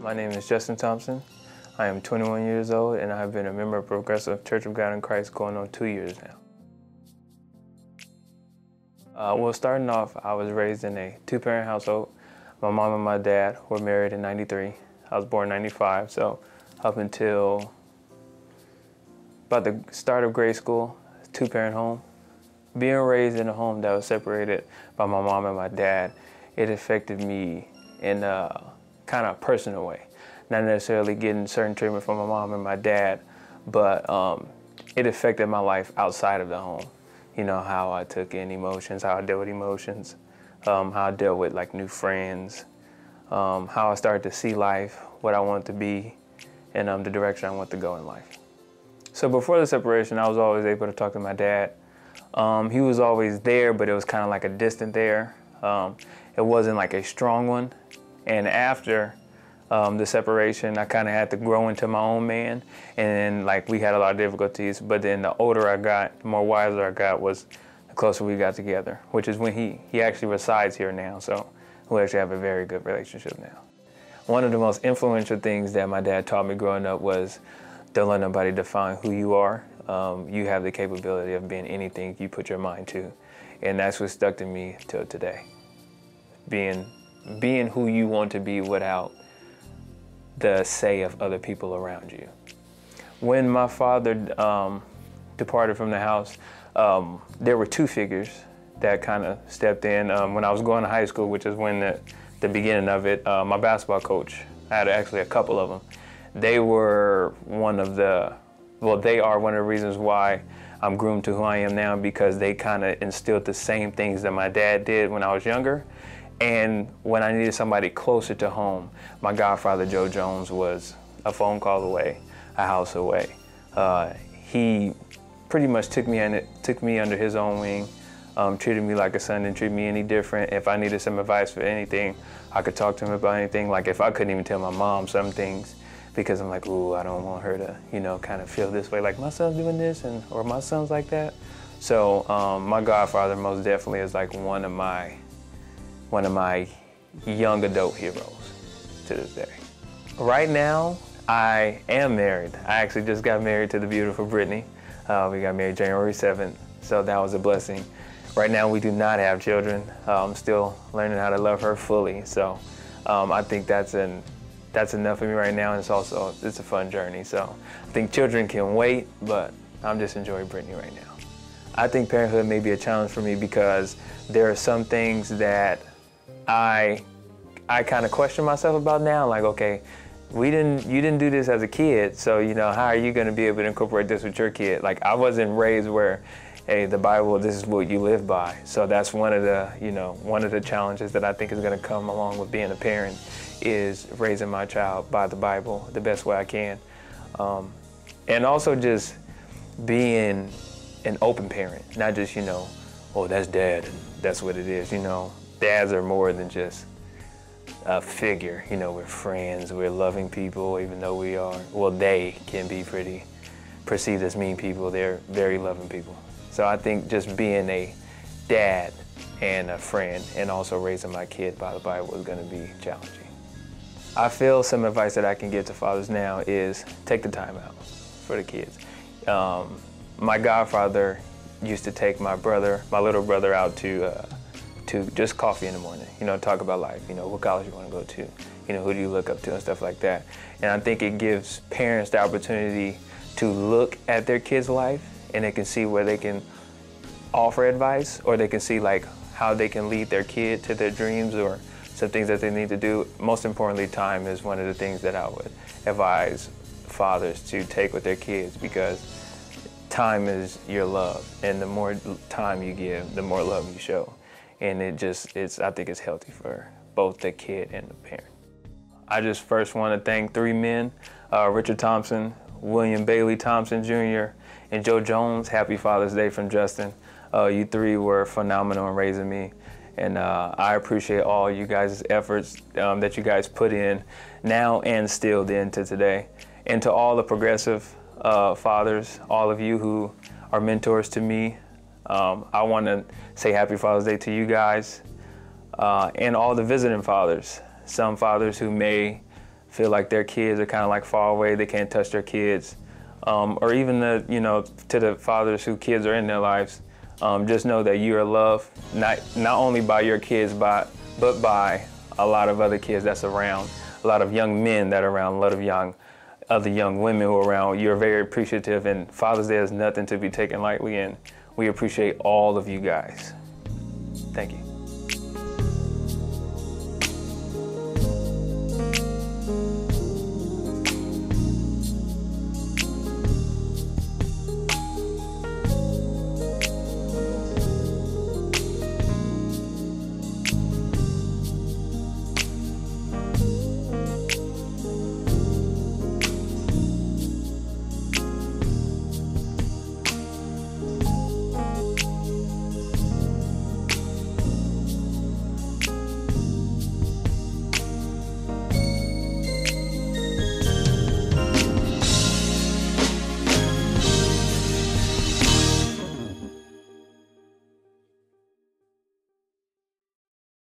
My name is Justin Thompson. I am 21 years old and I have been a member of Progressive Church of God in Christ going on 2 years now. Well, starting off, I was raised in a two-parent household. My mom and my dad were married in '93. I was born in '95, so up until about the start of grade school, two-parent home. Being raised in a home that was separated by my mom and my dad, it affected me in a kind of personal way. Not necessarily getting certain treatment from my mom and my dad, but it affected my life outside of the home. You know, how I took in emotions, how I dealt with emotions, how I dealt with like new friends, how I started to see life, what I wanted to be, and the direction I want to go in life. So before the separation, I was always able to talk to my dad. He was always there, but it was kind of like a distant there. It wasn't like a strong one. And after the separation, I kind of had to grow into my own man. And like we had a lot of difficulties, but then the older I got, the more wiser I got, was the closer we got together, which is when he actually resides here now. So we actually have a very good relationship now. One of the most influential things that my dad taught me growing up was don't let nobody define who you are. You have the capability of being anything you put your mind to. And that's what stuck to me till today. Being who you want to be without the say of other people around you. When my father departed from the house, there were two figures that kind of stepped in. When I was going to high school, which is when the beginning of it, my basketball coach, I had actually a couple of them. They were one of the, well, they are one of the reasons why I'm groomed to who I am now, because they kind of instilled the same things that my dad did when I was younger. And when I needed somebody closer to home, my godfather, Joe Jones, was a phone call away, a house away. He pretty much took me under his own wing, treated me like a son, didn't treat me any different. If I needed some advice for anything, I could talk to him about anything. Like if I couldn't even tell my mom some things, because I'm like, ooh, I don't want her to, you know, kind of feel this way, like my son's doing this, or my son's like that. So my godfather most definitely is like one of my young adult heroes to this day. Right now, I am married. I actually just got married to the beautiful Brittany. We got married January 7th, so that was a blessing. Right now, we do not have children. I'm still learning how to love her fully, so I think that's enough for me right now, and it's a fun journey. So I think children can wait, but I'm just enjoying Brittany right now. I think parenthood may be a challenge for me because there are some things that I kind of question myself about now, like, okay, you didn't do this as a kid, so, you know, how are you going to be able to incorporate this with your kid? Like, I wasn't raised where, hey, the Bible, this is what you live by. So that's one of the challenges that I think is going to come along with being a parent, is raising my child by the Bible the best way I can. And also just being an open parent, not just, you know, oh, that's dad and that's what it is, you know. Dads are more than just a figure. You know, we're friends, we're loving people, even though they can be pretty perceived as mean people. They're very loving people. So I think just being a dad and a friend and also raising my kid by the Bible is going to be challenging. I feel some advice that I can give to fathers now is take the time out for the kids. My godfather used to take my little brother out to just coffee in the morning, you know, talk about life, you know, what college you want to go to, you know, who do you look up to and stuff like that. And I think it gives parents the opportunity to look at their kids' life and they can see where they can offer advice, or they can see like how they can lead their kid to their dreams or some things that they need to do. Most importantly, time is one of the things that I would advise fathers to take with their kids, because time is your love, and the more time you give, the more love you show. And I think it's healthy for both the kid and the parent. I just first want to thank three men, Richard Thompson, William Bailey Thompson Jr., and Joe Jones. Happy Father's Day from Justin. You three were phenomenal in raising me. And I appreciate all you guys' efforts that you guys put in now and still did to today. And to all the progressive fathers, all of you who are mentors to me, I want to say Happy Father's Day to you guys and all the visiting fathers. Some fathers who may feel like their kids are kind of like far away, they can't touch their kids, or even to the fathers whose kids are in their lives, just know that you are loved, not only by your kids, but by a lot of other kids that's around, a lot of young men that are around, a lot of other young women who are around. You're very appreciative, and Father's Day is nothing to be taken lightly, and we appreciate all of you guys. Thank you.